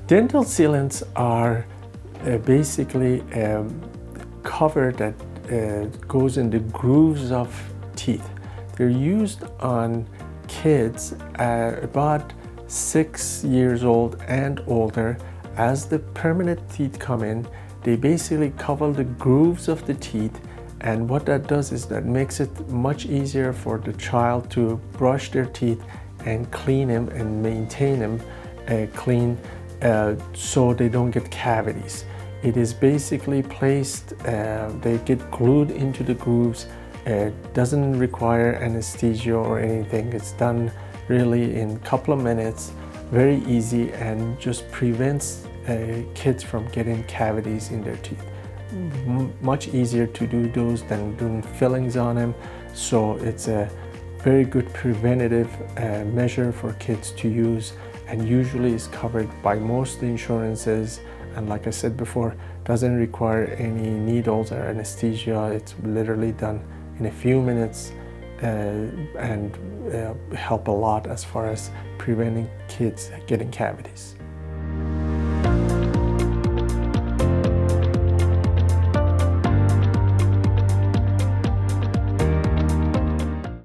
Dental sealants are basically cover that goes in the grooves of teeth. They're used on kids about 6 years old and older. As the permanent teeth come in, they basically cover the grooves of the teeth, and what that does is that makes it much easier for the child to brush their teeth and clean them and maintain them clean so they don't get cavities. It is basically placed, they get glued into the grooves. Doesn't require anesthesia or anything. It's done really in a couple of minutes, very easy, and just prevents kids from getting cavities in their teeth. Much easier to do those than doing fillings on them. So it's a very good preventative measure for kids to use, and usually is covered by most insurances. And like I said before, doesn't require any needles or anesthesia. It's literally done in a few minutes and help a lot as far as preventing kids getting cavities.